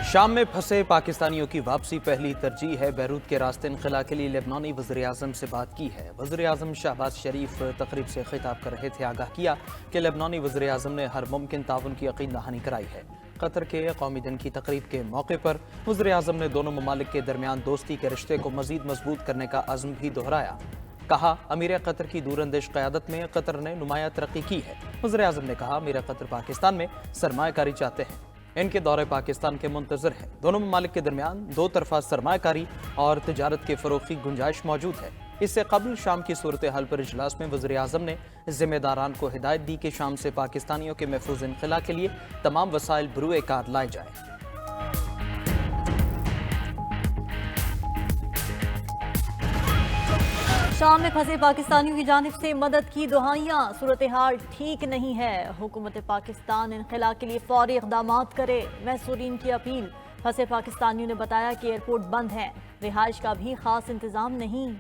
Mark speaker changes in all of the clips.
Speaker 1: शाम में फंसे पाकिस्तानियों की वापसी पहली तरजीह है। बैरूत के रास्ते इनखला के लिए लेबनानी वज़ीर आज़म से बात की है। वज़ीर आज़म शहबाज शरीफ तकरीब से खिताब कर रहे थे। आगाह किया कि लेबनानी वज़ीर आज़म ने हर मुमकिन ताउन की यकीन दहानी कराई है। कतर के कौमी दिन की तकरीब के मौके पर वज़ीर आज़म ने दोनों ममालिक के दरमियान दोस्ती के रिश्ते को मज़ीद मजबूत करने का अज़्म भी दोहराया। कहा, अमीर कतर की दूरअंदेश क़यादत में कतर ने नुमाया तरक्की की है। वज़ीर आज़म ने कहा, अमीर कतर पाकिस्तान में सरमायाकारी चाहते हैं, इनके दौरे पाकिस्तान के मुंतज़र हैं। दोनों ममालिक के दरमियान दो तरफा सरमायाकारी और तिजारत के फ़रोग़ की गुंजाइश मौजूद है। इससे कबल शाम की सूरत हाल पर इजलास में वज़ीर आज़म ने ज़िम्मेदारान को हिदायत दी कि शाम से पाकिस्तानियों के महफूज इनखला के लिए तमाम वसाइल बरूए कार लाए जाएँ।
Speaker 2: शाम में फंसे पाकिस्तानियों की जानिब से मदद की दुहाइयां। सूरत हाल ठीक नहीं है, हुकूमत पाकिस्तान इनखला के लिए फौरी इक़दामात करे, मैसूरीन की अपील। फंसे पाकिस्तानियों ने बताया कि एयरपोर्ट बंद है, रिहाइश का भी खास इंतजाम नहीं।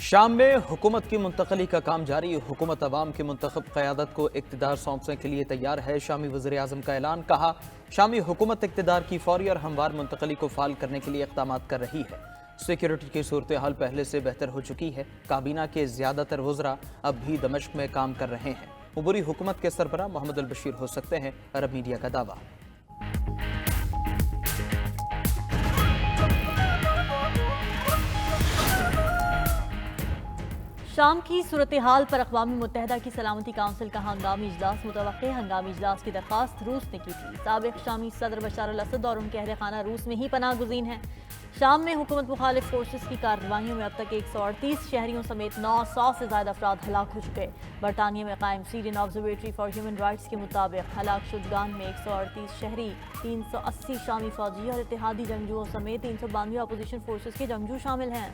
Speaker 1: शाम में हुकूमत की मुंतकली का काम जारी। हुकूमत अवाम की मुंतखब क़यादत को इक़्तिदार सौंपने के लिए तैयार है। शामी वज़ीर आज़म का ऐलान। कहा, शामी हुकूमत इक़्तिदार की फौरी और हमवार मुंतकली को फ़ाल करने के लिए इक़दामात कर रही है। सिक्योरिटी की सूरत हाल पहले से बेहतर हो चुकी है। काबीना के ज़्यादातर वज़रा अब भी दमिश्क में काम कर रहे हैं। उबूरी हुकूमत के सरबराह मोहम्मद अल बशीर हो सकते हैं, अरब मीडिया का दावा।
Speaker 2: शाम की सूरत हाल पर अक़वाम मुत्तहिदा की सलामती काउंसिल का हंगामी इजलास मुतवक्के। हंगामी इजलास की दरख्वास्त रूस ने की थी। साबिक़ शामी सदर बशार अल असद और उनके अहल खाना रूस में ही पनाह गुज़ीन हैं। शाम में हुकूमत मुखालिफ फोर्सेस की कार्रवाइयों में अब तक 138 शहरियों समेत 900 से ज़्यादा अफराद हलाक हो चुके। बरतानिया में कायम Syrian observatory for human rights के मुताबिक हलाक शुदगान में 138 शहरी, 380 शामी फौजी और इत्तेहादी जंगजुओं समेत 392 अपोजिशन फोर्सेस के जंगजू शामिल हैं।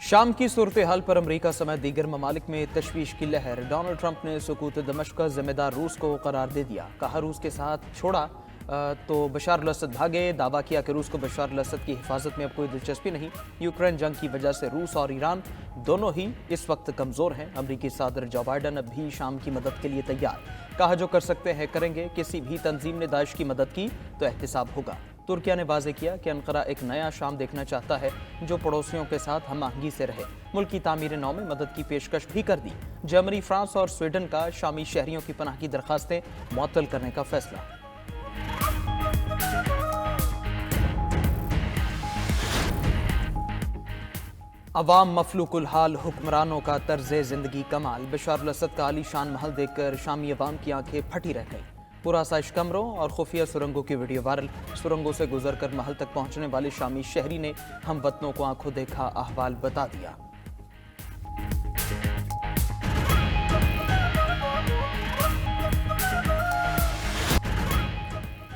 Speaker 1: शाम की सूरत हाल पर अमरीका समेत दीगर ममालिक में तशवीश की लहर। डोनाल्ड ट्रंप ने सुकूत दमिश्क का जिम्मेदार रूस को करार दे दिया। कहा, रूस के साथ छोड़ा तो बशार अल असद भागे। दावा किया कि रूस को बशार अल असद की हिफाजत में अब कोई दिलचस्पी नहीं। यूक्रेन जंग की वजह से रूस और ईरान दोनों ही इस वक्त कमज़ोर हैं। अमरीकी सदर जो बाइडन अब भी शाम की मदद के लिए तैयार। कहा, जो कर सकते हैं करेंगे। किसी भी तंजीम ने दाइश की मदद की तो एहतिसाब होगा। तुर्किया ने वाज़े किया कि अंकारा एक नया शाम देखना चाहता है जो पड़ोसियों के साथ हम आहंगी से रहे। मुल्क की तामीर नौ में मदद की पेशकश भी कर दी। जर्मनी, फ्रांस और स्वीडन का शामी शहरियों की पनाह की दरखास्तें मुअत्तल करने का फैसला। अवाम मफलूकुल हाल, हुक्मरानों का तर्ज जिंदगी कमाल। बशार अल असद का आलीशान महल देखकर शामी अवाम की आंखें फटी रह गईं। पुरासाइश कमरों और खुफिया सुरंगों की वीडियो वायरल। सुरंगों से गुजरकर महल तक पहुंचने वाले शामी शहरी ने हम वतनों को आंखों देखा अहवाल बता दिया।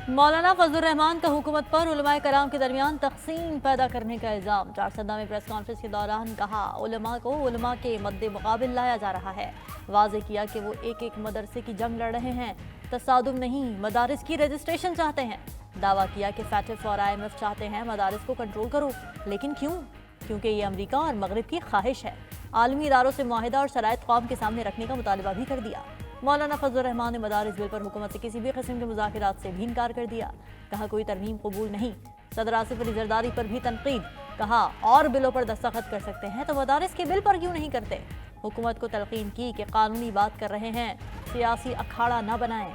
Speaker 2: मौलाना फजलुर रहमान का हुकूमत पर उलमाए कराम के दरमियान तक़सीम पैदा करने का इल्ज़ाम। चारसदा में प्रेस कॉन्फ्रेंस के दौरान कहा, उलमा को उलमा के मद्दे मुकाबिल लाया जा रहा है। वाज़े किया कि वो एक एक मदरसे की जंग लड़ रहे हैं, तसादुम नहीं, मदारिस की रजिस्ट्रेशन चाहते हैं। दावा किया कि फैटिफ और IMF चाहते हैं मदारिस को कंट्रोल करो, लेकिन क्यों? क्योंकि ये अमरीका और मगरब की ख्वाहिश है। आलमी इदारों से मुआहिदा और शराइत कौम के सामने रखने का मुतालबा भी कर दिया। मौलाना फजलुर रहमान ने मदारिस बिल पर हुकूमत से किसी भी किस्म के मुज़ाकरात से भी इनकार कर दिया। कहा, कोई तरमीम कबूल नहीं। सदर आसिफ अली जरदारी पर भी तनकीद। कहा, और बिलों पर दस्तखत कर सकते हैं तो मदारिस के बिल पर क्यों नहीं करते? हुकूमत को तलकीन की कि कानूनी बात कर रहे हैं, सियासी अखाड़ा न बनाएं।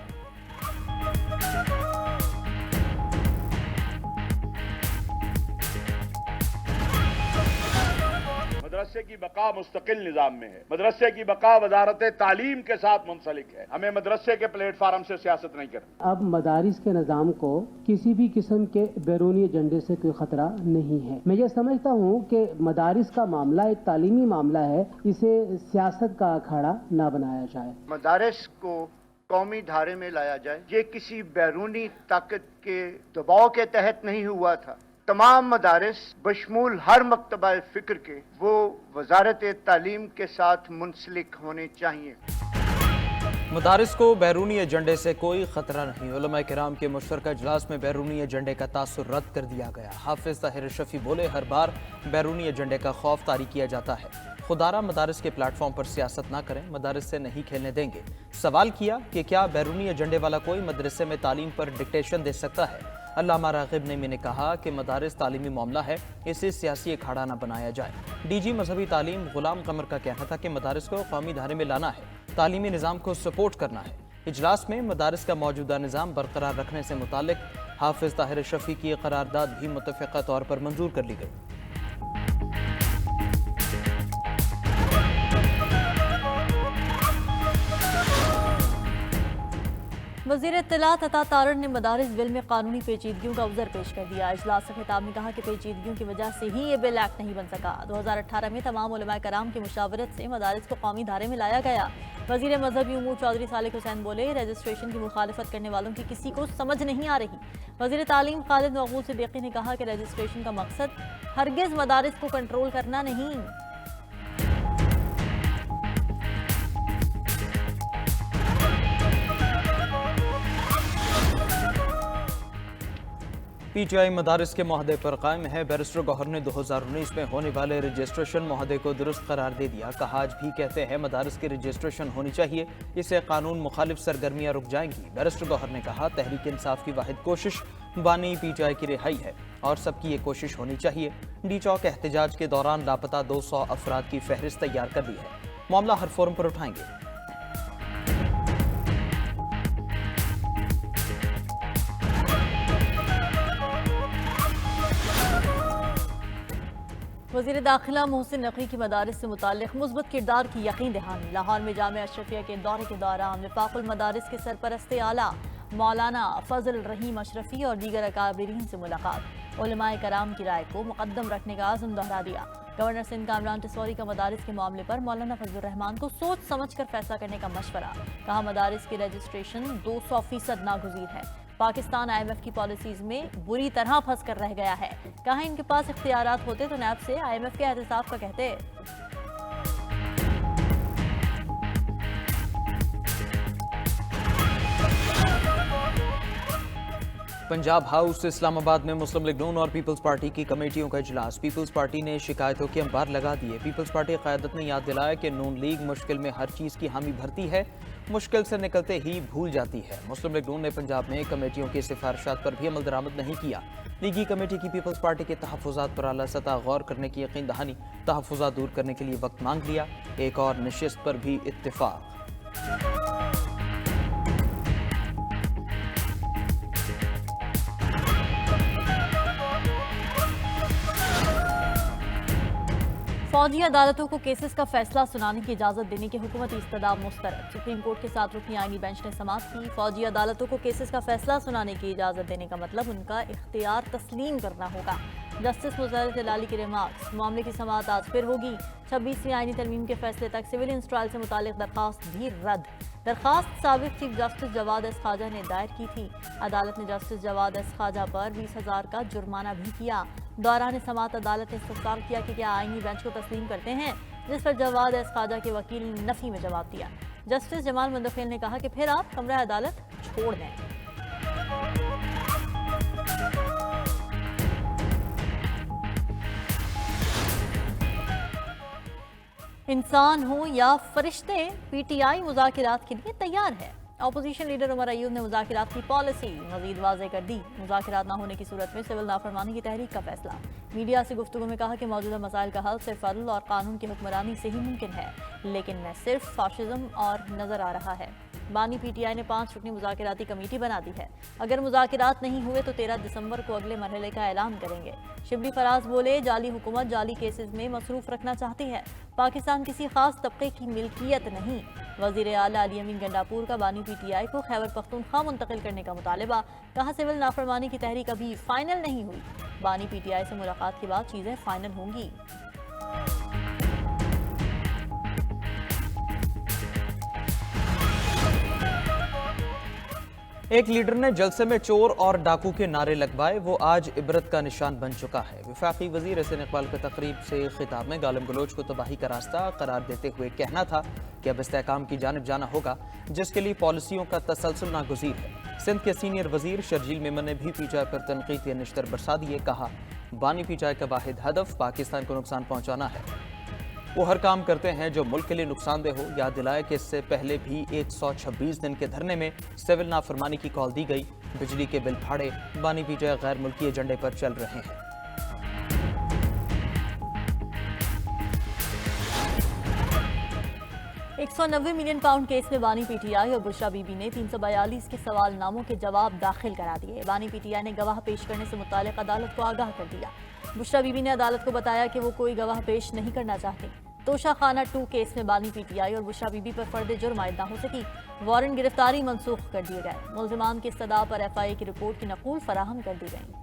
Speaker 3: मदरसे की बका मुस्तकिल निजाम में है। मदरसे की बका वजारत तालीम के साथ मुंसलिक है। हमें मदरसे के प्लेटफार्म से सियासत नहीं करनी।
Speaker 4: अब मदारिस के निज़ाम को किसी भी किस्म के बैरूनी एजेंडे से कोई खतरा नहीं है। मैं ये समझता हूँ कि मदारिस का मामला एक तालीमी मामला है, इसे सियासत का अखाड़ा ना बनाया जाए।
Speaker 5: मदारिस को कौमी धारे में लाया जाए। ये किसी बैरूनी ताकत के दबाव के तहत नहीं हुआ था। तमाम मदारिस बशमूल हर मकतबा फ़िक्र के वो वजारत तालीम के साथ मुंसलिक होने चाहिए।
Speaker 1: मदारिस को बैरूनी एजेंडे से कोई खतरा नहीं। उलमा किराम के मुश्तरका इजलास में बैरूनी एजेंडे का तासुर रद्द कर दिया गया। हाफिज ताहिर शफी बोले, हर बार बैरूनी एजेंडे का खौफ तारी किया जाता है। खुदारा मदारिस के प्लेटफॉर्म पर सियासत ना करें, मदारिस से नहीं खेलने देंगे। सवाल किया कि क्या बैरूनी एजेंडे वाला कोई मदरसे में तालीम पर डिक्टेशन दे सकता है। अल्लामा रागिब नईमी ने कहा कि मदारिस तालीमी मामला है, इसे सियासी अखाड़ा न बनाया जाए। डीजी मजहबी तालीम गुलाम कमर का कहना था कि मदारिस को कौमी धारे में लाना है, तालीमी निज़ाम को सपोर्ट करना है। इजलास में मदारिस का मौजूदा निज़ाम बरकरार रखने से मुतालिक हाफिज ताहिर शफी की करारदाद भी मुतफ़िक़ा तौर पर मंजूर कर ली गई।
Speaker 2: वज़ीर इत्तलात अता तारड़ ने मदारिस बिल में कानूनी पेचीदगियों का उज़र पेश कर दिया। इजलास से खिताब में कहा कि पेचीदगियों की वजह से ही ये बिल एक्ट नहीं बन सका। 2018 में तमाम उलमाए कराम की मुशावरत से मदारिस को कौमी धारे में लाया गया। वज़ीर मजहबी उमूर चौधरी सालिक हुसैन बोले, रजिस्ट्रेशन की मुखालफत करने वालों की किसी को समझ नहीं आ रही। वज़ीर तालीम खालिद मकबूल सिद्दीकी ने कहा कि रजिस्ट्रेशन का मकसद हरगिज़ मदारिस को कंट्रोल करना नहीं।
Speaker 1: पीटीआई मदारिस के मुआहदे पर कायम है। बैरिस्टर गौहर ने 2019 में होने वाले रजिस्ट्रेशन मुआहदे को दुरुस्त करार दे दिया। कहा, आज भी कहते हैं मदारिस की रजिस्ट्रेशन होनी चाहिए, इससे कानून मुखालिफ सरगर्मियां रुक जाएंगी। बैरिस्टर गौहर ने कहा, तहरीक इंसाफ की वाहिद कोशिश बानी पीटीआई की रिहाई है और सबकी ये कोशिश होनी चाहिए। डी चौक एहतजाज के दौरान लापता 200 अफराद की फहरिस्त तैयार कर दी है। मामला हर फोरम पर उठाएंगे।
Speaker 2: वज़ीर दाखिला मोहसिन नकवी की मदारिस से मुताल्लिक़ मुस्बत किरदार की यकीन दहानी। लाहौर में जामिया अशरफिया के दौरे के दौरान वफाकुल मदारिस के सरपरस्त आला मौलाना फजल रहीम अशरफी और दीगर अकाबिरीन से मुलाकात। उलमाए कराम की राय को मुकद्दम रखने का आज़म दोहरा दिया। गवर्नर सिंध कामरान टिसौरी का मदारिस के मामले पर मौलाना फजल रहमान को सोच समझ कर फैसला करने का मशवरा। कहा, मदारिस की रजिस्ट्रेशन 200% नागुज़ीर है। पाकिस्तान IMF की पॉलिसीज में बुरी तरह फंस कर रह गया है। कहा, इनके पास इख्तियारात होते तो नैब से IMF के एहतसाब का कहते।
Speaker 1: पंजाब हाउस इस्लामाबाद में मुस्लिम लीग नून और पीपल्स पार्टी की कमेटियों का इजलास। पीपल्स पार्टी ने शिकायतों के अंबार लगा दिए। पीपल्स पार्टी क़यादत ने याद दिलाया कि नून लीग मुश्किल में हर चीज़ की हामी भरती है, मुश्किल से निकलते ही भूल जाती है। मुस्लिम लीग नून ने पंजाब में कमेटियों की सिफारिशात पर भी अमल दरामद नहीं किया। लीगी कमेटी की पीपल्स पार्टी के तहफ़्फ़ुज़ात पर आला सतह गौर करने की यकीन दहानी। तहफ़्फ़ुज़ात दूर करने के लिए वक्त मांग लिया। एक और नशिस्त पर भी इत्तिफाक।
Speaker 2: फौजी अदालतों को केसेस का फैसला सुनाने की इजाजत देने की हुकूमती इस्तदाम मुस्तरद। सुप्रीम कोर्ट के 7 रुकनी आईनी बेंच ने समाअत की। फौजी अदालतों को केसेस का फैसला सुनाने की इजाजत देने का मतलब उनका इख्तियार तस्लीम करना होगा। जस्टिस मुजफ्फर जलाली के रिमार्क्स। मामले की समाअत आज फिर होगी। 26वीं आईनी तरमीम के फैसले तक सिविलियंस ट्रायल से मुतालिक दरखास्त भी रद्द। दरखास्त साबिक चीफ जस्टिस जवाद एस खाजा ने दायर की थी। अदालत ने जस्टिस जवाद एस खाजा पर 20,000 का जुर्माना भी किया। दौरान समाअत अदालत ने इस्तफसार किया कि क्या आईनी बेंच को तस्लीम करते हैं, जिस पर जवाद एस खाजा के वकील ने नफी में जवाब दिया। जस्टिस जमाल मुंदखिल ने कहा कि फिर आप कमरा अदालत छोड़ दें। इंसान हो या फरिश्ते, पीटीआई मुज़ाकिरात के लिए तैयार है। अपोजिशन लीडर उमर अयूब ने मुज़ाकिरात की पॉलिसी मज़ीद वाज़ेह कर दी। मुज़ाकिरात न होने की सूरत में सिविल नाफरमानी की तहरीक का फैसला। मीडिया से गुफ्तगू में कहा कि मौजूदा मसाइल का हल सिर्फ अदल और कानून की हुक्मरानी से ही मुमकिन है, लेकिन न सिर्फ फाशिज्म और नज़र आ रहा है। बानी पीटीआई ने 5 रुकनी मुज़ाकिराती कमेटी बना दी है। अगर मुज़ाकिरात नहीं हुए तो 13 दिसंबर को अगले मरहले का ऐलान करेंगे। शिबली फराज बोले, जाली हुकूमत जाली केसेस में मसरूफ रखना चाहती है। पाकिस्तान किसी खास तबके की मिल्कियत नहीं। वज़ीर आला अली अमीन गंडापुर का बानी पीटीआई को खैबर पख्तूनख्वा मुंतकिल करने का मुतालबा। कहा, सिविल नाफरमानी की तहरीक अभी फाइनल नहीं हुई। बानी पीटीआई से मुलाकात के बाद चीज़ें फाइनल होंगी।
Speaker 1: ایک لیڈر نے جلسے میں چور اور ڈاکو کے نعرے لگوائے، وہ آج عبرت کا نشان بن چکا ہے۔ وفاقی وزیر احسن اقبال کا تقریب سے خطاب میں گالم گلوچ کو تباہی کا راستہ قرار دیتے ہوئے کہنا تھا کہ اب استحکام کی جانب جانا ہوگا، جس کے لیے پالیسیوں کا تسلسل ناگزیر ہے۔ سندھ کے سینئر وزیر شرجیل میمن نے بھی پی جے آئی پر تنقید کے نشتر برسا دیے، کہا بانی پی جے آئی کا واحد ہدف پاکستان کو نقصان پہنچانا ہے۔ وہ ہر کام کرتے ہیں جو ملک کے لیے نقصان دہ ہو۔ یاد دلایا کہ اس سے پہلے بھی 126 دن کے دھرنے میں سول نافرمانی کی کال دی گئی۔ بجلی کے بل بھاڑے بانی پی جے غیر ملکی ایجنڈے پر چل رہے ہیں۔
Speaker 2: £190 ملین کیس میں بانی پی ٹی آئی اور بشرا بی بی نے 342 کے سوال ناموں کے جواب داخل کرا دیے۔ بانی پی ٹی آئی نے گواہ پیش کرنے سے متعلق عدالت کو آگاہ کر دیا۔ بشرا بی بی نے عدالت کو بتایا کہ وہ کوئی گواہ پیش نہیں کرنا چاہتی۔ توشہ خانہ 2 کیس میں بانی پی ٹی آئی اور بشرا بی بی پر فرد جرم عائد نہ ہو سکی، وارنٹ گرفتاری منسوخ کر دیے گئے۔ ملزمان کی استدعا پر ایف آئی اے کی رپورٹ کی نقول فراہم کر دی گئی۔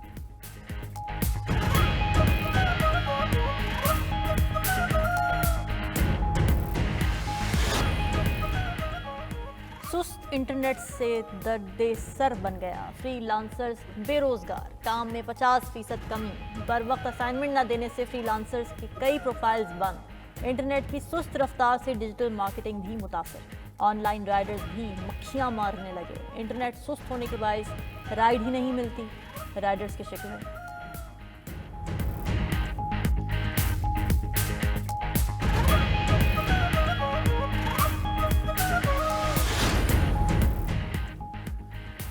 Speaker 2: سست انٹرنیٹ سے درد سر بن گیا، فری لانسرز بے روزگار، کام میں 50% کمی، بر وقت اسائنمنٹ نہ دینے سے فری لانسرز کی کئی پروفائلز بند، انٹرنیٹ کی سست رفتار سے ڈیجیٹل مارکیٹنگ بھی متاثر، آن لائن رائڈرز بھی مکھیاں مارنے لگے، انٹرنیٹ سست ہونے کے باعث رائڈ ہی نہیں ملتی، رائڈرز کے شکوے۔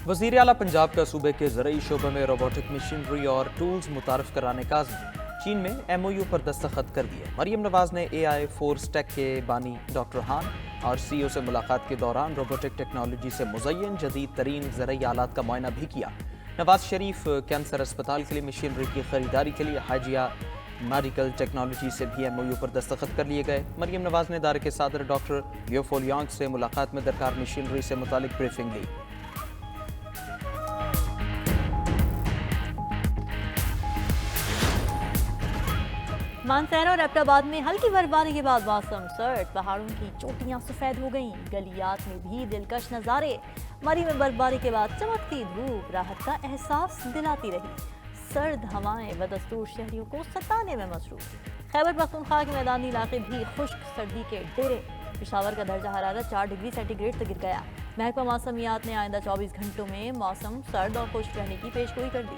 Speaker 1: وزیر اعلیٰ پنجاب کا صوبے کے زرعی شعبے میں روبوٹک مشینری اور ٹولز متعارف کرانے کا عزم، چین میں ایم او یو پر دستخط کر دیے۔ مریم نواز نے اے آئی فورس ٹیک کے بانی ڈاکٹر ہان اور سی او سے ملاقات کے دوران روبوٹک ٹیکنالوجی سے مزین جدید ترین زرعی آلات کا معائنہ بھی کیا۔ نواز شریف کینسر اسپتال کے لیے مشینری کی خریداری کے لیے حاجیہ میڈیکل ٹیکنالوجی سے بھی ایم او یو پر دستخط کر لیے گئے۔ مریم نواز نے ادارے کے صدر ڈاکٹر لیو فولیانگ سے ملاقات میں درکار مشینری سے متعلق بریفنگ لی۔
Speaker 2: مانسہرہ اور ایبٹ آباد میں ہلکی برفباری کے بعد موسم سرد، پہاڑوں کی چوٹیاں سفید ہو گئیں، گلیات میں بھی دلکش نظارے۔ مری میں برفباری کے بعد چمکتی دھوپ راحت کا احساس دلاتی رہی، سرد ہوائیں بدستور شہریوں کو ستانے میں مصروف۔ خیبر پختونخوا کے میدانی علاقے بھی خشک سردی کے ڈیرے، پشاور کا درجہ حرارت 4 ڈگری سینٹی گریڈ تک گر گیا۔ محکمہ موسمیات نے آئندہ 24 گھنٹوں میں موسم سرد اور خشک رہنے کی پیشگوئی کر دی۔